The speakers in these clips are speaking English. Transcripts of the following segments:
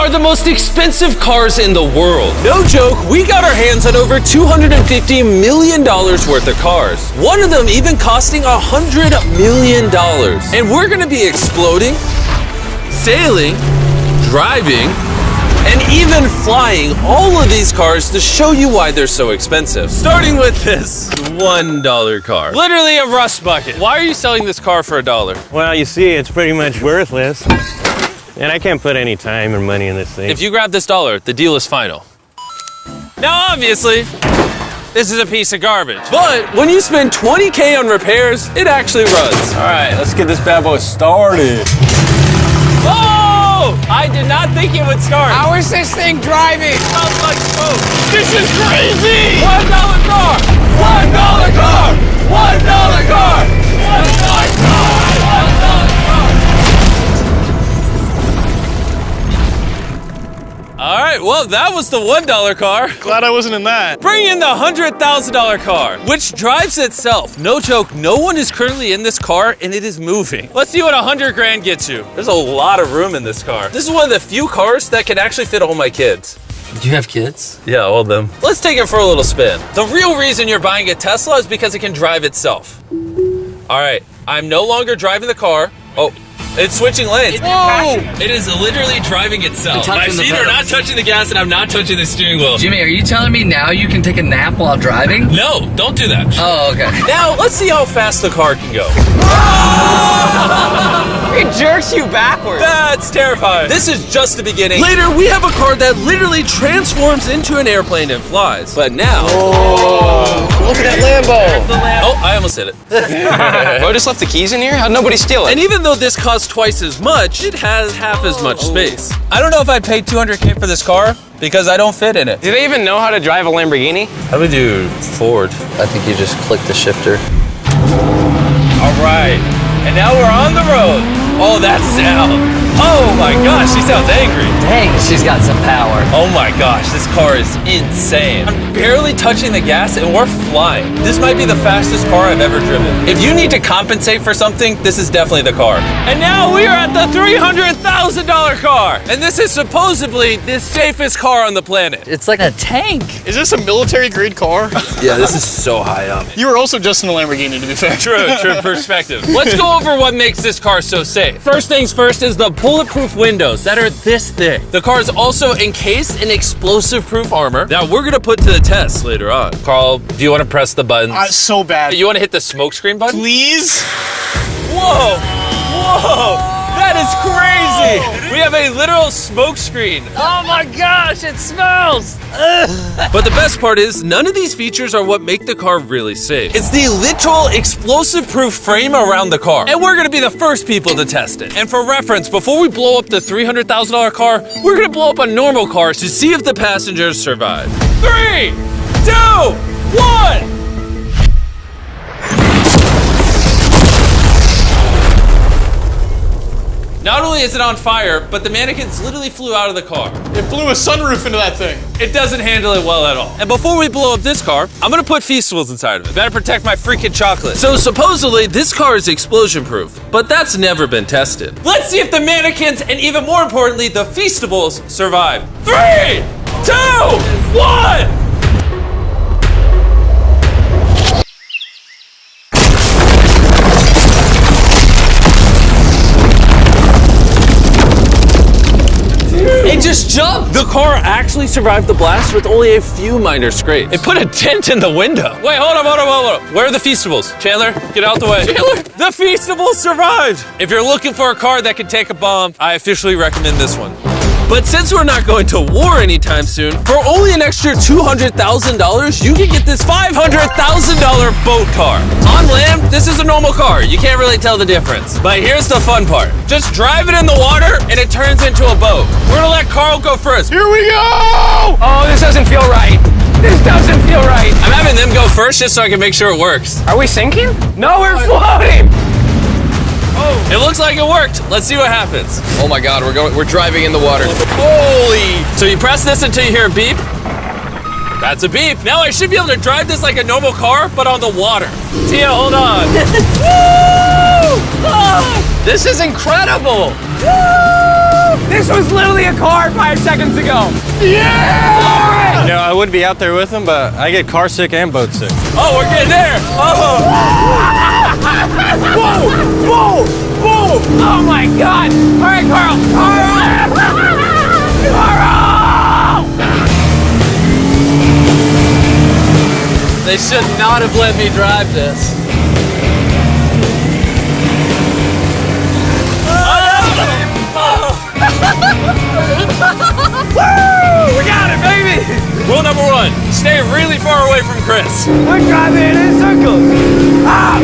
are the most expensive cars in the world. No joke, we got our hands on over $250 million worth of cars. One of them even costing $100 million. And we're gonna be exploding, sailing, driving, and even flying all of these cars to show you why they're so expensive. Starting with this $1 car. Literally a rust bucket. Why are you selling this car for $1? Well, you see, it's pretty much worthless. And I can't put any time or money in this thing. If you grab this $1, the deal is final. Now, obviously, this is a piece of garbage. But when you spend $20K on repairs, it actually runs. All right, let's get this bad boy started. Oh! I did not think it would start. How is this thing driving? Smells like smoke. This is crazy! $1 car! $1 car! $1 car! $1 car! All right, well, that was the $1 car. Glad I wasn't in that. Bring in the $100,000 car, which drives itself. No joke, no one is currently in this car and it is moving. Let's see what 100 grand gets you. There's a lot of room in this car. This is one of the few cars that can actually fit all my kids. Do you have kids? Yeah, all of them. Let's take it for a little spin. The real reason you're buying a Tesla is because it can drive itself. All right, I'm no longer driving the car. Oh. It's switching lanes. Whoa! It is literally driving itself. My touching the feet are pedals. not touching the gas and I'm not touching the steering wheel. Jimmy, are you telling me now you can take a nap while driving? No, don't do that. Oh, okay. Now, let's see how fast the car can go. It jerks you backwards. That's terrifying. This is just the beginning. Later, we have a car that literally transforms into an airplane and flies. But now... Look at that Lambo. Oh, I almost hit it. Bro, just left the keys in here? How'd nobody steal it? And even though this costs twice as much, it has half as much space. I don't know if I'd pay $200K for this car because I don't fit in it. Do they even know how to drive a Lamborghini? How do we do Ford? I think you just click the shifter. All right, and now we're on the road. Oh, that sound. Oh my gosh, she sounds angry. Dang, she's got some power. Oh my gosh, this car is insane. I'm barely touching the gas and we're flying. This might be the fastest car I've ever driven. If you need to compensate for something, this is definitely the car. And now we are at the $300,000 car. And this is supposedly the safest car on the planet. It's like a tank. Is this a military grade car? Yeah, this is so high up. You were also just in a Lamborghini, to be fair. True perspective. Let's go over what makes this car so safe. First things first is the bulletproof windows that are this thick. The car is also encased in explosive-proof armor that we're gonna put to the test later on. Carl, do you want to press the buttons? So bad. You want to hit the smoke screen button? Please? Whoa! Whoa! That is crazy! We have a literal smoke screen. Oh my gosh, it smells! But the best part is, none of these features are what make the car really safe. It's the literal explosive-proof frame around the car. And we're gonna be the first people to test it. And for reference, before we blow up the $300,000 car, we're gonna blow up a normal car to see if the passengers survive. 3, 2, 1! Not only is it on fire, but the mannequins literally flew out of the car. It blew a sunroof into that thing. It doesn't handle it well at all. And before we blow up this car, I'm gonna put Feastables inside of it. Better protect my freaking chocolate. So supposedly, this car is explosion proof, but that's never been tested. Let's see if the mannequins, and even more importantly, the Feastables survive. 3, 2, 1! It just jumped! The car actually survived the blast with only a few minor scrapes. It put a dent in the window. Wait, hold on. Where are the Feastables? Chandler, get out the way. Chandler! The Feastables survived! If you're looking for a car that can take a bomb, I officially recommend this one. But since we're not going to war anytime soon, for only an extra $200,000, you can get this $500,000 boat car. On land, this is a normal car. You can't really tell the difference. But here's the fun part. Just drive it in the water, and it turns into a boat. We're gonna let Carl go first. Here we go! Oh, this doesn't feel right. This doesn't feel right. I'm having them go first just so I can make sure it works. Are we sinking? No, we're floating. It looks like it worked. Let's see what happens. Oh my God, we're driving in the water. Holy! So you press this until you hear a beep. That's a beep. Now I should be able to drive this like a normal car, but on the water. Tia, hold on. Woo! This is incredible. Woo! This was literally a car 5 seconds ago. Yeah! You know, I would be out there with him, but I get car sick and boat sick. Oh, we're getting there. Oh. Whoa! Whoa! Whoa! Oh my God! All right, Carl! Carl! They should not have let me drive this. Woo! We got it, baby! Rule number 1, stay really far away from Chris. We're driving in circles. Ah!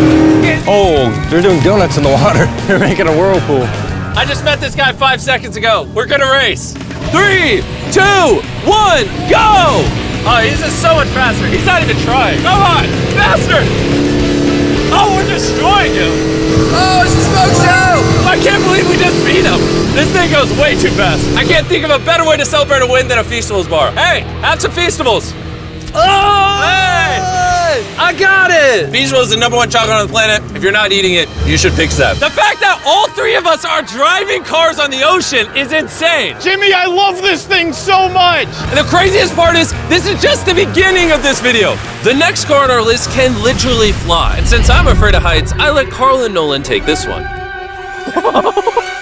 Oh, they're doing donuts in the water. They're making a whirlpool. I just met this guy 5 seconds ago. We're gonna race. 3, 2, 1, go! Oh, he's just so much faster. He's not even trying. Come on, faster! Oh, we're destroying him. Oh, it's a smoke show! I can't believe we just beat him. This thing goes way too fast. I can't think of a better way to celebrate a win than a Feastables bar. Hey, have some Feastables. Oh! Hey! I got it! Feastables is the #1 chocolate on the planet. If you're not eating it, you should fix that. The fact that all 3 of us are driving cars on the ocean is insane. Jimmy, I love this thing so much. And the craziest part is, this is just the beginning of this video. The next car on our list can literally fly. And since I'm afraid of heights, I let Carl and Nolan take this one.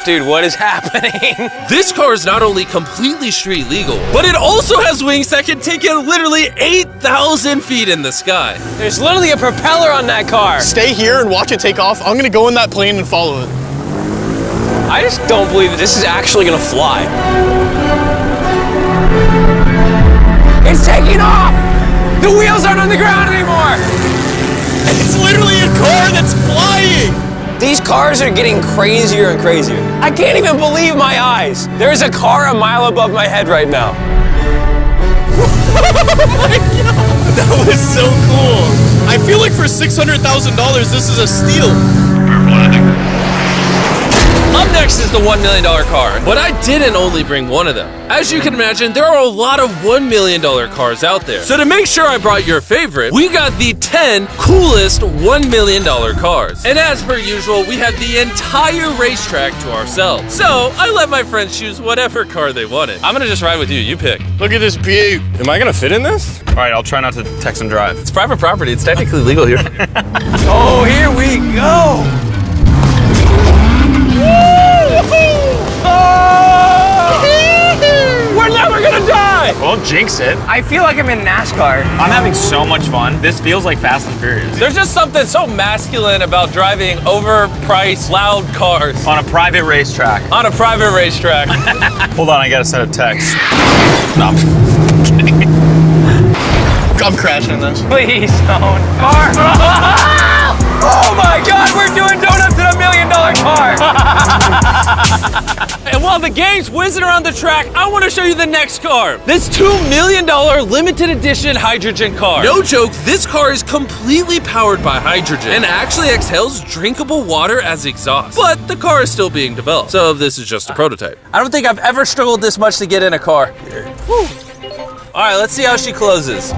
Dude, what is happening? This car is not only completely street legal, but it also has wings that can take it literally 8,000 feet in the sky. There's literally a propeller on that car. Stay here and watch it take off. I'm gonna go in that plane and follow it. I just don't believe that this is actually gonna fly. It's taking off! The wheels aren't on the ground anymore! It's literally a car that's flying. These cars are getting crazier and crazier. I can't even believe my eyes. There's a car a mile above my head right now. That was so cool. I feel like for $600,000, this is a steal. Up next is the $1 million car, but I didn't only bring one of them. As you can imagine, there are a lot of $1 million cars out there. So to make sure I brought your favorite, we got the 10 coolest $1 million cars. And as per usual, we had the entire racetrack to ourselves. So I let my friends choose whatever car they wanted. I'm gonna just ride with you, you pick. Look at this beaut. Am I gonna fit in this? All right, I'll try not to text and drive. It's private property, it's technically legal here. Oh, here we go! We're never gonna die! Well, jinx it. I feel like I'm in NASCAR. I'm having so much fun. This feels like Fast and Furious. There's just something so masculine about driving overpriced, loud cars On a private racetrack. on a private racetrack. Hold on, I gotta send a text. No. I'm crashing this. Please don't. Car. Oh my God, we're doing donuts in $1 million car. And while the game's whizzing around the track, I want to show you the next car. This $2 million limited edition hydrogen car. No joke, this car is completely powered by hydrogen and actually exhales drinkable water as exhaust. But the car is still being developed, so this is just a prototype. I don't think I've ever struggled this much to get in a car. Whew. All right, let's see how she closes.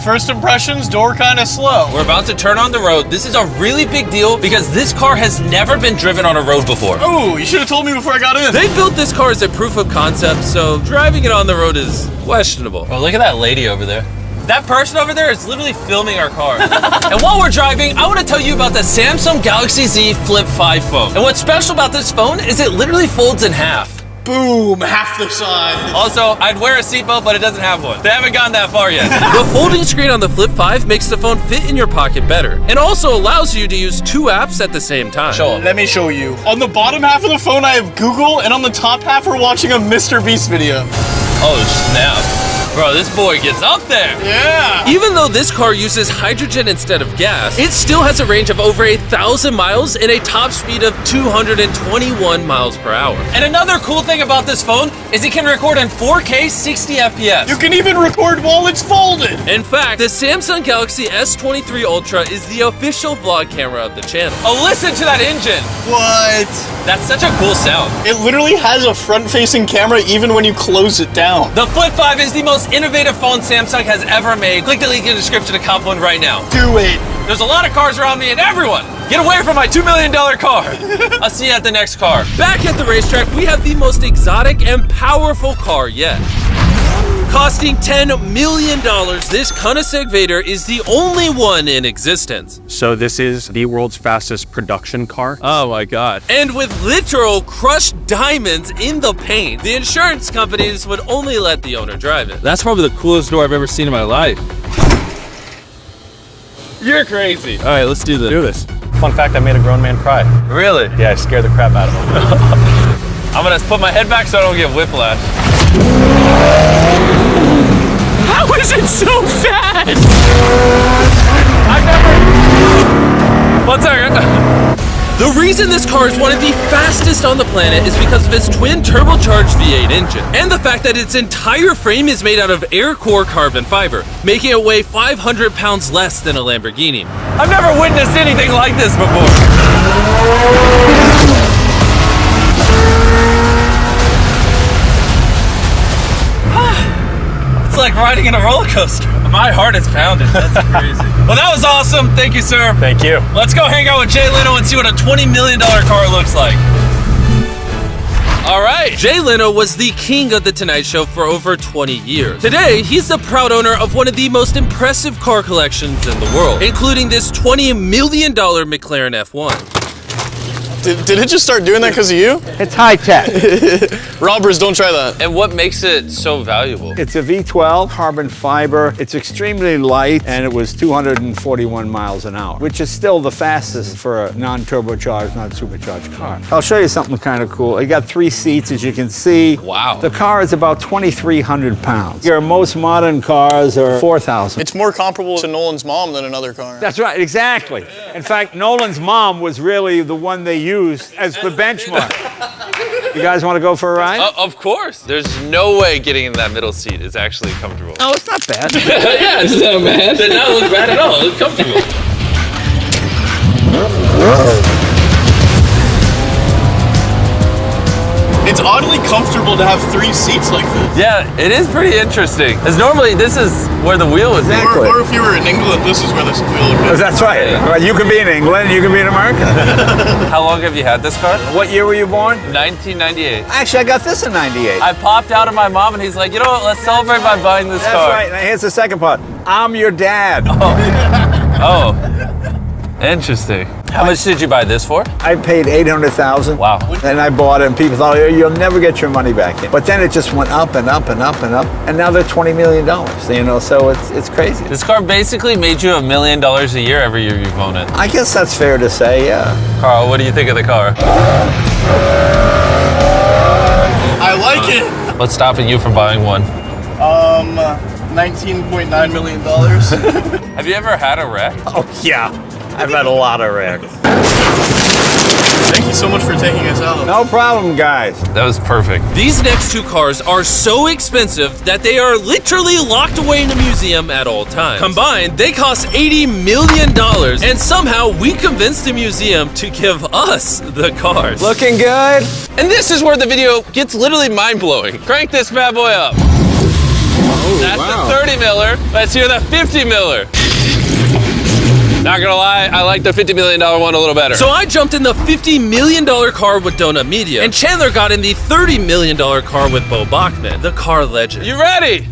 First impressions, door kind of slow. We're about to turn on the road. This is a really big deal because this car has never been driven on a road before. Oh, you should have told me before I got in. They built this car as a proof of concept, so driving it on the road is questionable. Oh, look at that lady over there. That person over there is literally filming our car. And while we're driving, I want to tell you about the Samsung Galaxy Z Flip 5 phone. And what's special about this phone is it literally folds in half. Boom, half the size. Also, I'd wear a seatbelt, but it doesn't have one. They haven't gotten that far yet. The folding screen on the Flip 5 makes the phone fit in your pocket better, and also allows you to use 2 apps at the same time. Show 'em. Let me show you. On the bottom half of the phone, I have Google, and on the top half, we're watching a Mr. Beast video. Oh, snap. Bro, this boy gets up there. Yeah. Even though this car uses hydrogen instead of gas, it still has a range of over 1,000 miles and a top speed of 221 miles per hour. And another cool thing about this phone is it can record in 4K 60 FPS. You can even record while it's folded. In fact, the Samsung Galaxy S23 Ultra is the official vlog camera of the channel. Oh, listen to that engine. What? That's such a cool sound. It literally has a front-facing camera even when you close it down. The Flip 5 is the most innovative phone Samsung has ever made. Click the link in the description to cop one right now. Do it. There's a lot of cars around me and everyone Get away from my $2 million car. I'll see you at the next car. Back at the racetrack, we have the most exotic and powerful car yet. Costing $10 million, this Koenigsegg Vader is the only one in existence. So this is the world's fastest production car. Oh my God. And with literal crushed diamonds in the paint, the insurance companies would only let the owner drive it. That's probably the coolest door I've ever seen in my life. You're crazy. All right, let's do this. Do this. Fun fact, I made a grown man cry. Really? Yeah, I scared the crap out of him. I'm gonna put my head back so I don't get whiplash. How is it so fast? One second. The reason this car is one of the fastest on the planet is because of its twin turbocharged V8 engine, and the fact that its entire frame is made out of air core carbon fiber, making it weigh 500 pounds less than a Lamborghini. I've never witnessed anything like this before. It's like riding in a roller coaster. My heart is pounding. That's crazy. Well, that was awesome. Thank you, sir. Thank you. Let's go hang out with Jay Leno and see what a $20 million car looks like. All right. Jay Leno was the king of The Tonight Show for over 20 years. Today, he's the proud owner of one of the most impressive car collections in the world, including this $20 million McLaren F1. Did it just start doing that because of you? It's high tech. Robbers, don't try that. And what makes it so valuable? It's a V12 carbon fiber. It's extremely light, and it was 241 miles an hour, which is still the fastest for a non-turbocharged, non-supercharged car. I'll show you something kind of cool. It got 3 seats, as you can see. Wow. The car is about 2,300 pounds. Your most modern cars are 4,000. It's more comparable to Nolan's mom than another car. That's right, exactly. In fact, Nolan's mom was really the one they used as the benchmark. You guys want to go for a ride? Of course. There's no way getting in that middle seat is actually comfortable. Oh, it's not bad. Yeah, it's not bad. It did not look bad at all. It's comfortable. It's oddly comfortable to have 3 seats like this. Yeah, it is pretty interesting. Because normally this is where the wheel would be. Exactly. Or if you were in England, this is where this wheel would be. That's right. Well, you can be in England, you can be in America. How long have you had this car? What year were you born? 1998. Actually, I got this in 98. I popped out of my mom and he's like, you know what, let's celebrate by buying this That's car. right. Now here's the second part. I'm your dad. Oh, interesting. How much did you buy this for? I paid $800,000. Wow. And I bought it, and people thought, oh, you'll never get your money back in. But then it just went up and up and up and up, and now they're $20 million. You know, so it's crazy. This car basically made you $1 million a year every year you've owned it. I guess that's fair to say, yeah. Carl, what do you think of the car? I like it. What's stopping you from buying one? $19.9 million. Have you ever had a wreck? Oh, yeah. I've had a lot of wrecks. Thank you so much for taking us out. No problem, guys. That was perfect. These next 2 cars are so expensive that they are literally locked away in a museum at all times. Combined, they cost $80 million, and somehow we convinced the museum to give us the cars. Looking good. And this is where the video gets literally mind-blowing. Crank this bad boy up. That's the 30 miller. Let's hear the 50 miller. Not gonna lie, I like the $50 million one a little better. So I jumped in the $50 million car with Donut Media, and Chandler got in the $30 million car with Bo Bachman, the car legend. You ready?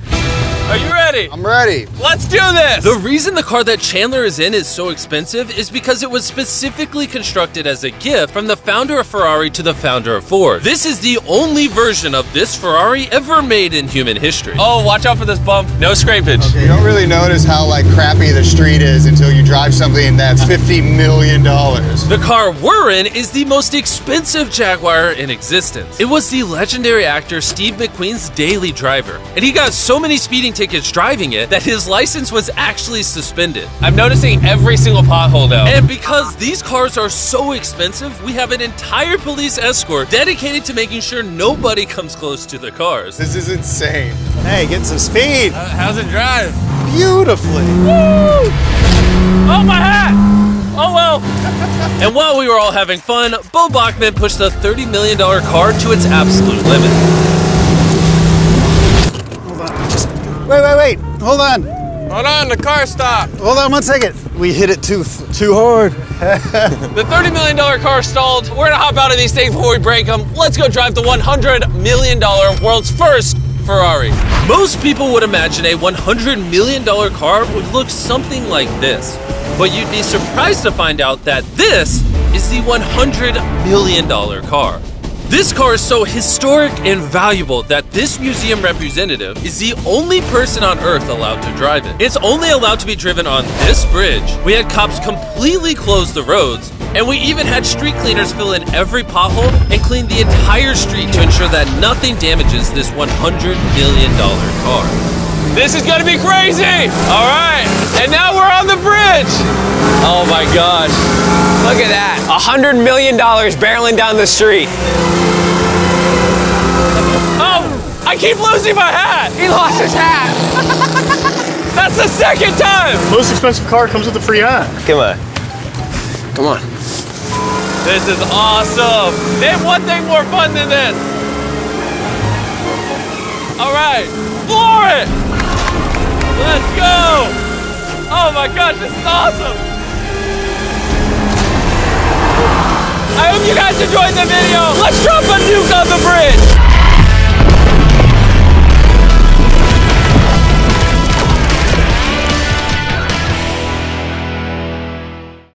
Are you ready? I'm ready. Let's do this! The reason the car that Chandler is in is so expensive is because it was specifically constructed as a gift from the founder of Ferrari to the founder of Ford. This is the only version of this Ferrari ever made in human history. Oh, watch out for this bump. No scrapage. Okay, you don't really notice how crappy the street is until you drive something that's $50 million. The car we're in is the most expensive Jaguar in existence. It was the legendary actor Steve McQueen's daily driver, and he got so many speeding tickets driving it that his license was actually suspended. I'm noticing every single pothole now. And because these cars are so expensive, we have an entire police escort dedicated to making sure nobody comes close to the cars. This is insane. Hey, get some speed. How's it drive? Beautifully. Woo! Oh, my hat! Oh well. And while we were all having fun, Bo Bachman pushed the $30 million car to its absolute limit. Wait. Hold on. Hold on, the car stopped. Hold on 1 second. We hit it too hard. The $30 million car stalled. We're gonna hop out of these things before we break them. Let's go drive the $100 million world's first Ferrari. Most people would imagine a $100 million car would look something like this. But you'd be surprised to find out that this is the $100 million car. This car is so historic and valuable that this museum representative is the only person on Earth allowed to drive it. It's only allowed to be driven on this bridge. We had cops completely close the roads, and we even had street cleaners fill in every pothole and clean the entire street to ensure that nothing damages this $100 million car. This is gonna be crazy! All right, and now we're on the bridge! Oh my gosh. Look at that. $100 million barreling down the street. Oh, I keep losing my hat! He lost his hat. That's the second time! Most expensive car comes with a free hat. Come on. Come on. This is awesome! Name one thing more fun than this! All right, floor it! Let's go! Oh my gosh, this is awesome! I hope you guys enjoyed the video. Let's drop a nuke on the bridge!